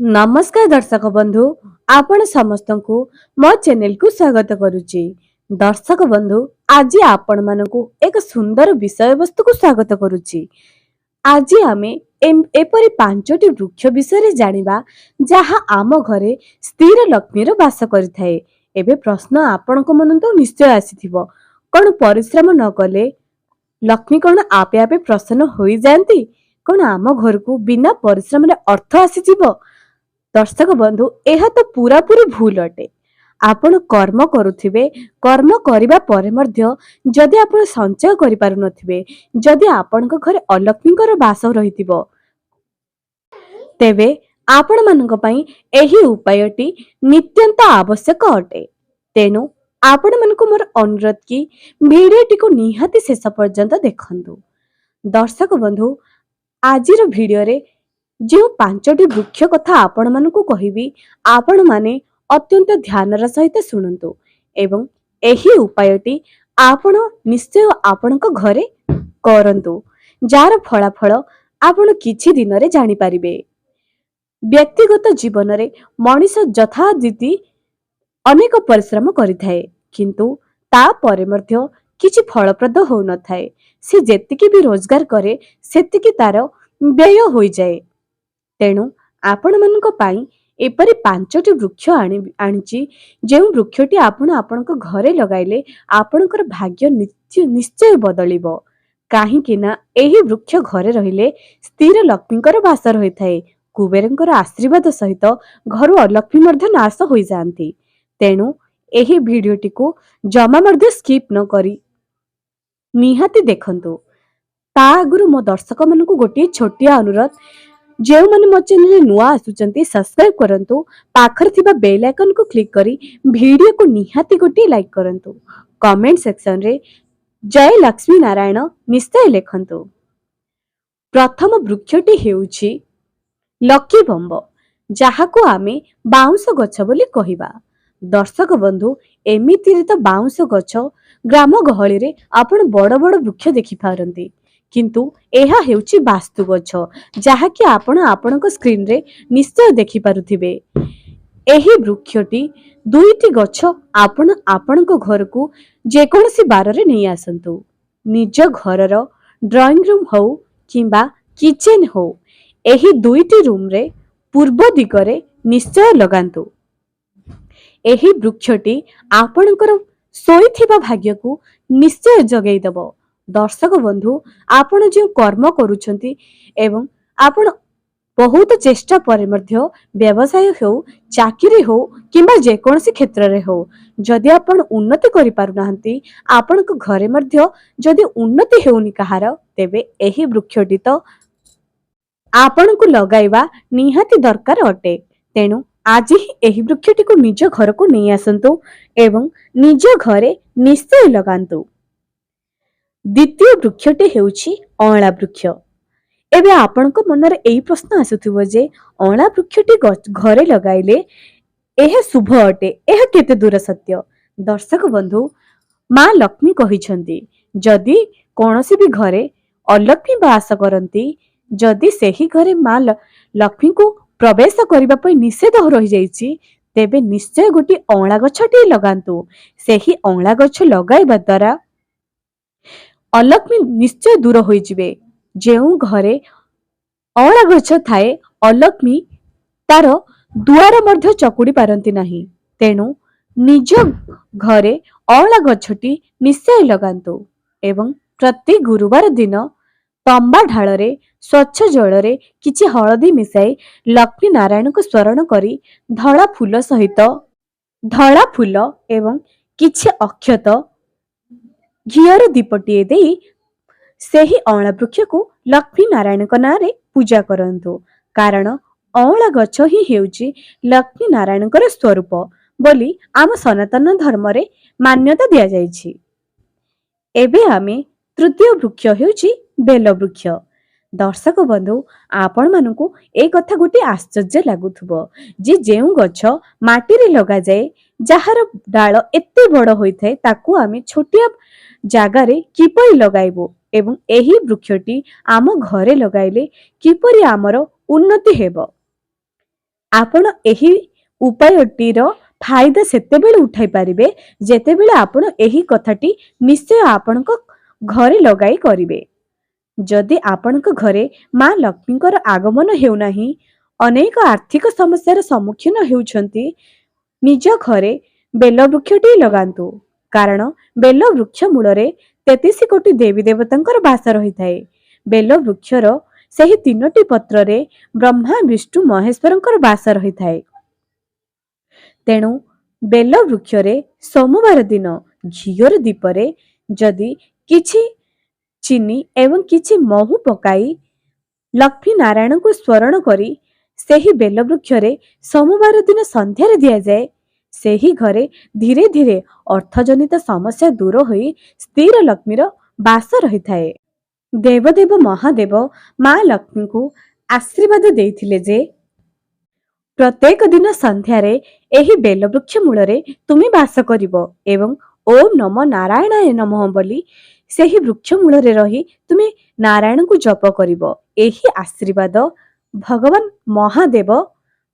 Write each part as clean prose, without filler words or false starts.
नमस्कार दर्शक बंधु आपण समस्त को मो चैनल को स्वागत करुच्ची। दर्शक बंधु आज आपण मानकु एक सुंदर विषय वस्तु को स्वागत करुच्ची। आज आमे एपरी पांचटी वृक्ष विषय जानिबा जहा आम घरे स्थिर लक्ष्मी रो वास करिथाए। एबे प्रश्न आपण को मन तो निश्चय आसीथिबो, कोन परिश्रम न कले लक्ष्मी कोन आपे आपे प्रसन्न होई जानती? कोन आम घर को बिना परिश्रम रे अर्थ आसी जीवो? दर्शक बंधु यह तो पूरा पूरी भूल अटे। आपण कर्म करुथिबे, कर्म करिबा परे मध्य जदि आपण संचय करि पारु नथिबे, जदि आपणक घरे अलक्ष्मीकर वास रहिथिबो, तेबे आपण मानक पई एही उपायटी नित्यंत आवश्यक अटे। तेनु आपण मानक मोर अनुरोध कि भिडियोटी को निहाती शेष पर्यंत देखंतु। दर्शक बंधु आजिर भिडियो रे जो पांचटी वृक्ष कथा आपण मानकु कहिबी, आपण माने अत्यंत ध्यानर सहित शुणंतु एवं एही उपायटी आपण निश्चय आपणक घरे करंतु, जार फलाफल आपण किछि दिन रे जानि पारिबे। व्यक्तिगत जीवन रे मनीष यथारीति अनेक परिश्रम करिथाए, किंतु ता परे मध्य किछि फलप्रद हो न थाए। से जेतिकी भी रोजगार करे सेतिकी तार व्यय होई जाए। तेणु आपण मानक पाई एपरी पांचटी वृक्ष आनिची, जेउ वृक्षटी आपण आपणक घरे लगाइले आपणकर भाग्य निश्चय बदलिबो। काहेकि ना एही वृक्ष घरे रहिले स्थिर लक्ष्मीकर वास रहिथाए। कुबेरंकर आशीर्वाद सहित घर अलक्ष्मी मध्य नाश होई जांती। तेणु एही भिडियोटी को जमा मध्य स्किप न करी निहाती देखंतु। ता आगुरु मो दर्शक मानकु गोटे छोटिया अनुरोध, जो मैंने मो चैनल नुआ आसुचंती सब्सक्राइब करंतु, पाखर थिबा बेल आइकन को क्लिक करी वीडियो को निहाती गोटे लाइक करंतु। कमेंट सेक्शन रे जय लक्ष्मी नारायण निश्चय लेखंतु। प्रथम वृक्षटी हेउछि लकी बंब, जहाको आमे बाउंस गछ बोली कहिबा। दर्शक बंधु एमिति तो बाउंस गछ ग्राम गहली रे आपण बड़ बड़ वृक्ष देखि पारंती, किंतु एहा हेउछि वास्तु गछ, जहाकि आपण आपणक स्क्रीन रे निश्चय देखि पारुथिबे। एही वृक्षटी दुईटी गछ आपण आपणक घर को जेकोसी बार रे नै आसंतु। निज घरर ड्राइंग रूम हो किंबा किचन हो, एही दुईटी रूम रे पूर्व दिगरे निश्चय लगांतु। एही वृक्षटी आपणकर सोईथिबा भाग्य को निश्चय जगै दबो। दर्शक बंधु आपण जो कर्म करूछंती एवं आपण बहुत चेष्टा पर मध्य व्यवसाय हो, चाकरी हो किंबा जेकोसी क्षेत्र रे हो, जदि आपण उन्नति करि पारु नाहंती, आपण को घरे मध्य जदि उन्नति हेउनी कहार, तेबे एही वृक्षटी तो आपण को लगाइबा निहाती दरकार अटे। तेणु आज ही एही वृक्षटी को निज घर को नहीं आसंतु एवं निज घरे निश्चय लगांतु। द्वितीय वृक्षटी हेउछि अँला वृक्ष। एबे आपणक मनरे एही प्रश्न आसुथिबो जे अँला वृक्षटी घरे लगाइले एहा शुभ अटे, एहा केते दूर सत्य? दर्शक बंधु मां लक्ष्मी कहिछंती, जदि कोनोसी भी घरे अलक्ष्मी वास करंती, जदि सेही घरे मां लक्ष्मी को प्रवेश करिबा पई निषेध रहि जाईछि, तेबे निश्चय गोटी अँला गछटी लगांतु। सेही अँला गछ लगाइबा द्वारा अलक्ष्मी निश्चय दूर होई जिवे। जेउ घरे अँला गछ थाए, अलक्ष्मी तार दुआर मध्य चकुड़ी पारंती नाही। तेणु निज घरे अँला गछटी निश्चय लगांतु एवं प्रति गुरुवार दिन तंबा ढाଳରେ स्वच्छ जलरे किछि हळदी मिसाई लक्ष्मी नारायण को स्मरण करी धळा फूल सहित धळा फूल एवं किछि अक्षत घियर दीपटिए देई सेही अँला वृक्ष को लक्ष्मी नारायण को नाम रे पूजा करंतु। कारण अँला गछ ही हेउछि लक्ष्मी नारायण कर स्वरूप बोली आम सनातन धर्म रे मान्यता दिया जाइछि। एबे आमे तृतीय वृक्ष हेउछि बेल वृक्ष। दर्शक बंधु आपण मानकु ए कथा गोटे आश्चर्य लागुथुबो जे जेउ गछ माटी रे लगा जाए, जहार डाल एते बड़ होई थाए, ताकू आमे छोटिया जागा रे किपरि लगाइबो एवं एही वृक्षटी आम घरे लगाइले किपरि आमर उन्नति हेबो। ଆପଣ ଏହି ଉପାୟଟିର ଫାଇଦା ସେତେବେଳେ ଉଠାଇ ପାରିବେ ଯେତେବେଳେ ଆପଣ ଏହି କଥାଟି ନିଶ୍ଚୟ ଆପଣଙ୍କ ଘରେ ଲଗାଇ କରିବେ। ଯଦି ଆପଣଙ୍କ ଘରେ ମା ଲକ୍ଷ୍ମୀଙ୍କର ଆଗମନ ହେଉନାହିଁ, ଅନେକ ଆର୍ଥିକ ସମସ୍ୟାର ସମ୍ମୁଖୀନ ହେଉଛନ୍ତି, ନିଜ ଘରେ ବେଲବୃକ୍ଷଟି ଲଗାନ୍ତୁ। କାରଣ ବେଲବୃକ୍ଷ ମୂଳରେ 33 କୋଟି ଦେବୀ ଦେବତାଙ୍କର ବାସ ରହିଥାଏ। ବେଲବୃକ୍ଷର ସେହି 3ଟି ପତ୍ରରେ ବ୍ରହ୍ମା ବିଷ୍ଣୁ ମହେଶ୍ୱରଙ୍କର ବାସ ରହିଥାଏ। ତେଣୁ ବେଲବୃକ୍ଷରେ ସୋମବାର ଦିନ ଘିଅର ଦୀପରେ ଯଦି କିଛି ଚିନି ଏବଂ କିଛି ମହୁ ପକାଇ ଲକ୍ଷ୍ମୀ ନାରାୟଣଙ୍କୁ ସ୍ମରଣ କରି ସେହି ବେଲବୃକ୍ଷରେ ସୋମବାର ଦିନ ସନ୍ଧ୍ୟାରେ ଦିଆଯାଏ, ସେହି ଘରେ ଧୀରେ ଧୀରେ ଅର୍ଥଜନିତ ସମସ୍ୟା ଦୂର ହୋଇ ସ୍ଥିର ଲକ୍ଷ୍ମୀର ବାସ ରହିଥାଏ। ଦେବଦେବ ମହାଦେବ ମା ଲକ୍ଷ୍ମୀଙ୍କୁ ଆଶୀର୍ବାଦ ଦେଇଥିଲେ ଯେ ପ୍ରତ୍ୟେକ ଦିନ ସନ୍ଧ୍ୟାରେ ଏହି ବେଲବୃକ୍ଷ ମୂଳରେ ତୁମେ ବାସ କରିବ ଏବଂ ଓମ୍ ନମ ନାରାୟଣାୟ ନମଃ ବୋଲି ସେହି ବୃକ୍ଷ ମୂଳରେ ରହି ତୁମେ ନାରାୟଣଙ୍କୁ ଜପ କରିବ। ଏହି ଆଶୀର୍ବାଦ ଭଗବାନ ମହାଦେବ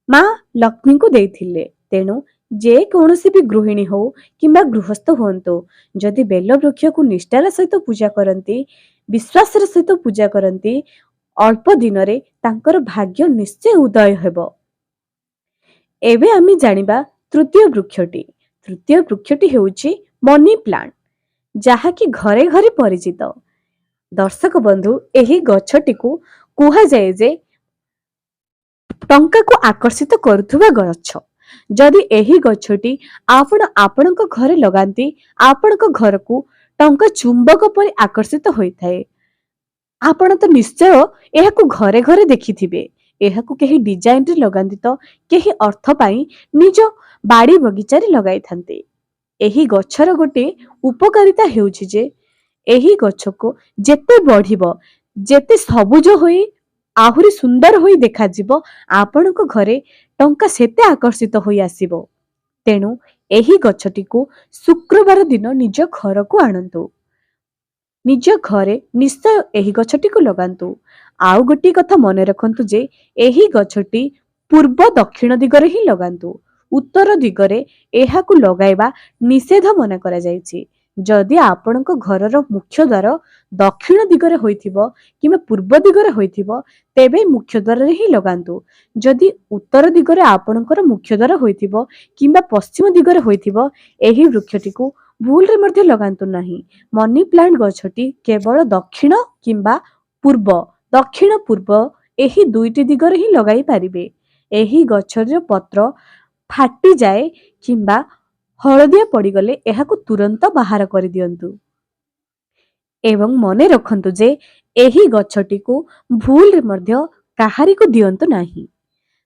ମା ଲକ୍ଷ୍ମୀଙ୍କୁ ଦେଇଥିଲେ। ତେଣୁ ଯେ କୌଣସି ବି ଗୃହିଣୀ ହଉ କିମ୍ବା ଗୃହସ୍ଥ ହୁଅନ୍ତୁ, ଯଦି ବେଲବୃକ୍ଷକୁ ନିଷ୍ଠାର ସହିତ ପୂଜା କରନ୍ତି, ବିଶ୍ୱାସର ସହିତ ପୂଜା କରନ୍ତି, ଅଳ୍ପ ଦିନରେ ତାଙ୍କର ଭାଗ୍ୟ ନିଶ୍ଚୟ ଉଦୟ ହେବ। ଏବେ ଆମେ ଜାଣିବା ତୃତୀୟ ବୃକ୍ଷଟି। ତୃତୀୟ ବୃକ୍ଷଟି ହେଉଛି ମନି ପ୍ଲାଣ୍ଟ, ଯାହାକି ଘରେ ଘରେ ପରିଚିତ। ଦର୍ଶକ ବନ୍ଧୁ, ଏହି ଗଛଟିକୁ କୁହାଯାଏ ଯେ ଟଙ୍କାକୁ ଆକର୍ଷିତ କରୁଥିବା ଗଛ। ଯଦି ଏହି ଗଛଟି ଆପଣ ଆପଣଙ୍କ ଘରେ ଲଗାନ୍ତି, ଆପଣଙ୍କ ଘରକୁ ଟଙ୍କା ଚୁମ୍ବକ ପରି ଆକର୍ଷିତ ହୋଇଥାଏ। ଆପଣ ତ ନିଶ୍ଚୟ ଏହାକୁ ଘରେ ଘରେ ଦେଖିଥିବେ। ଏହାକୁ କେହି ଡିଜାଇନରେ ଲଗାନ୍ତି ତ କେହି ଅର୍ଥ ପାଇଁ ନିଜ ବାଡ଼ି ବଗିଚାରେ ଲଗାଇଥାନ୍ତି। ଏହି ଗଛର ଗୋଟେ ଉପକାରିତା ହେଉଛି ଯେ ଏହି ଗଛକୁ ଯେତେ ବଢିବ, ଯେତେ ସବୁଜ ହୋଇ ଆହୁରି ସୁନ୍ଦର ହୋଇ ଦେଖାଯିବ, ଆପଣଙ୍କ ଘରେ ଟଙ୍କା ସେତେ ଆକର୍ଷିତ ହୋଇ ଆସିବ। ତେଣୁ ଏହି ଗଛଟିକୁ ଶୁକ୍ରବାର ଦିନ ନିଜ ଘରକୁ ଆଣନ୍ତୁ। ନିଜ ଘରେ ନିଶ୍ଚୟ ଏହି ଗଛଟିକୁ ଲଗାନ୍ତୁ। ଆଉ ଗୋଟିଏ କଥା ମନେ ରଖନ୍ତୁ ଯେ ଏହି ଗଛଟି ପୂର୍ବ ଦକ୍ଷିଣ ଦିଗରେ ହିଁ ଲଗାନ୍ତୁ। ଉତ୍ତର ଦିଗରେ ଏହାକୁ ଲଗାଇବା ନିଷେଧ ମନେ କରାଯାଇଛି। ଯଦି ଆପଣଙ୍କ ଘରର ମୁଖ୍ୟ ଦ୍ୱାର ଦକ୍ଷିଣ ଦିଗରେ ହୋଇଥିବ କିମ୍ବା ପୂର୍ବ ଦିଗରେ ହୋଇଥିବ, ତେବେ ମୁଖ୍ୟ ଦ୍ୱାରରେ ହିଁ ଲଗାନ୍ତୁ। ଯଦି ଉତ୍ତର ଦିଗରେ ଆପଣଙ୍କର ମୁଖ୍ୟ ଦ୍ୱାର ହୋଇଥିବ କିମ୍ବା ପଶ୍ଚିମ ଦିଗରେ ହୋଇଥିବ, ଏହି ବୃକ୍ଷଟିକୁ ଭୁଲରେ ମଧ୍ୟ ଲଗାନ୍ତୁ ନାହିଁ। ମନି ପ୍ଲାଣ୍ଟ ଗଛଟି କେବଳ ଦକ୍ଷିଣ କିମ୍ବା ପୂର୍ବ, ଦକ୍ଷିଣ ପୂର୍ବ ଏହି ଦୁଇଟି ଦିଗରେ ହିଁ ଲଗାଇ ପାରିବେ। ଏହି ଗଛର ପତ୍ର ଫାଟିଯାଏ କିମ୍ବା ହଳଦିଆ ପଡ଼ିଗଲେ ଏହାକୁ ତୁରନ୍ତ ବାହାର କରିଦିଅନ୍ତୁ। ଏବଂ ମନେ ରଖନ୍ତୁ ଯେ ଏହି ଗଛଟିକୁ ଭୁଲରେ ମଧ୍ୟ କାହାରିକୁ ଦିଅନ୍ତୁ ନାହିଁ।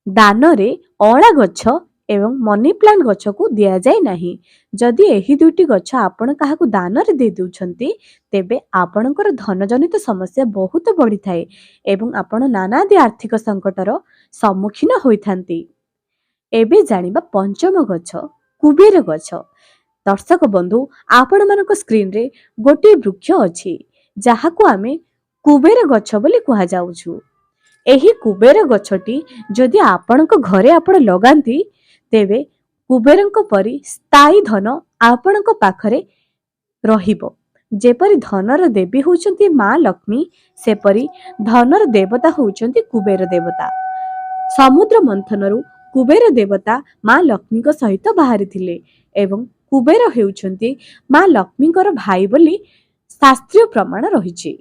ଦାନରେ ଅଁଳା ଗଛ ଏବଂ ମନି ପ୍ଲାଣ୍ଟ ଗଛକୁ ଦିଆଯାଏ ନାହିଁ। ଯଦି ଏହି ଦୁଇଟି ଗଛ ଆପଣ କାହାକୁ ଦାନରେ ଦେଇ ଦେଉଛନ୍ତି, ତେବେ ଆପଣଙ୍କର ଧନଜନିତ ସମସ୍ୟା ବହୁତ ବଢ଼ିଥାଏ ଏବଂ ଆପଣ ନାନାଦି ଆର୍ଥିକ ସଙ୍କଟର ସମ୍ମୁଖୀନ ହୋଇଥାନ୍ତି। ଏବେ ଜାଣିବା ପଞ୍ଚମ ଗଛ, କୁବେର ଗଛ। ଦର୍ଶକ ବନ୍ଧୁ, ଆପଣମାନଙ୍କ ସ୍କ୍ରିନରେ ଗୋଟିଏ ବୃକ୍ଷ ଅଛି, ଯାହାକୁ ଆମେ କୁବେର ଗଛ ବୋଲି କୁହାଯାଉଛୁ। ଏହି କୁବେର ଗଛଟି ଯଦି ଆପଣଙ୍କ ଘରେ ଆପଣ ଲଗାନ୍ତି, ତେବେ କୁବେରଙ୍କ ପରି ସ୍ଥାୟୀ ଧନ ଆପଣଙ୍କ ପାଖରେ ରହିବ। ଯେପରି ଧନର ଦେବୀ ହେଉଛନ୍ତି ମା ଲକ୍ଷ୍ମୀ, ସେପରି ଧନର ଦେବତା ହେଉଛନ୍ତି କୁବେର ଦେବତା। ସମୁଦ୍ର ମନ୍ଥନରୁ କୁବେର ଦେବତା ମା ଲକ୍ଷ୍ମୀଙ୍କ ସହିତ ବାହାରିଥିଲେ ଏବଂ କୁବେର ହେଉଛନ୍ତି ମା ଲକ୍ଷ୍ମୀଙ୍କର ଭାଇ ବୋଲି ଶାସ୍ତ୍ରୀୟ ପ୍ରମାଣ ରହିଛି।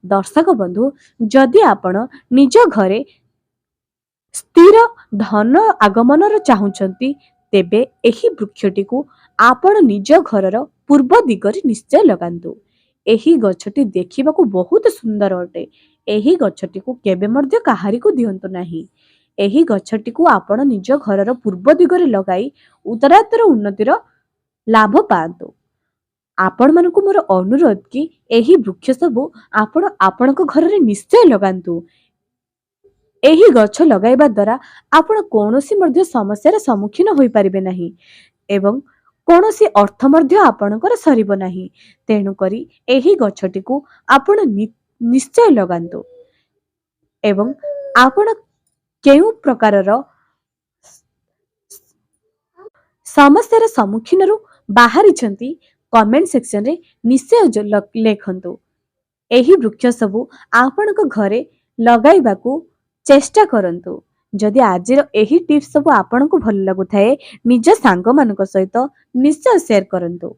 ଦର୍ଶକ ବନ୍ଧୁ, ଯଦି ଆପଣ ନିଜ ଘରେ ସ୍ଥିର ଧନ ଆଗମନର ଚାହୁଁଛନ୍ତି, ତେବେ ଏହି ବୃକ୍ଷଟିକୁ ଆପଣ ନିଜ ଘରର ପୂର୍ବ ଦିଗରେ ନିଶ୍ଚୟ ଲଗାନ୍ତୁ। ଏହି ଗଛଟି ଦେଖିବାକୁ ବହୁତ ସୁନ୍ଦର ଅଟେ। ଏହି ଗଛଟିକୁ କେବେ ମଧ୍ୟ କାହାରିକୁ ଦିଅନ୍ତୁ ନାହିଁ। ଏହି ଗଛଟିକୁ ଆପଣ ନିଜ ଘରର ପୂର୍ବ ଦିଗରେ ଲଗାଇ ଉତ୍ତରାତର ଉନ୍ନତିର ଲାଭ ପାଆନ୍ତୁ। ଆପଣମାନଙ୍କୁ ମୋର ଅନୁରୋଧ କି ଏହି ବୃକ୍ଷ ସବୁ ଆପଣ ଆପଣଙ୍କ ଘରରେ ନିଶ୍ଚୟ ଲଗାନ୍ତୁ। ଏହି ଗଛ ଲଗାଇବା ଦ୍ୱାରା ଆପଣ କୌଣସି ମଧ୍ୟ ସମସ୍ୟାର ସମ୍ମୁଖୀନ ହୋଇପାରିବେ ନାହିଁ ଏବଂ କୌଣସି ଅର୍ଥ ମଧ୍ୟ ଆପଣଙ୍କର ସରିବ ନାହିଁ। ତେଣୁକରି ଏହି ଗଛଟିକୁ ଆପଣ ନିଶ୍ଚୟ ଲଗାନ୍ତୁ। ଏବଂ ଆପଣ କେଉଁ ପ୍ରକାରର ସମସ୍ୟାର ସମ୍ମୁଖୀନରୁ ବାହାରିଛନ୍ତି କମେଣ୍ଟ ସେକ୍ସନରେ ନିଶ୍ଚୟ ଲେଖନ୍ତୁ। ଏହି ବୃକ୍ଷ ସବୁ ଆପଣଙ୍କ ଘରେ ଲଗାଇବାକୁ ଚେଷ୍ଟା କରନ୍ତୁ। ଯଦି ଆଜିର ଏହି ଟିପ୍ସ ସବୁ ଆପଣଙ୍କୁ ଭଲ ଲାଗୁଥାଏ ନିଜ ସାଙ୍ଗମାନଙ୍କ ସହିତ ନିଶ୍ଚୟ ସେୟାର କରନ୍ତୁ।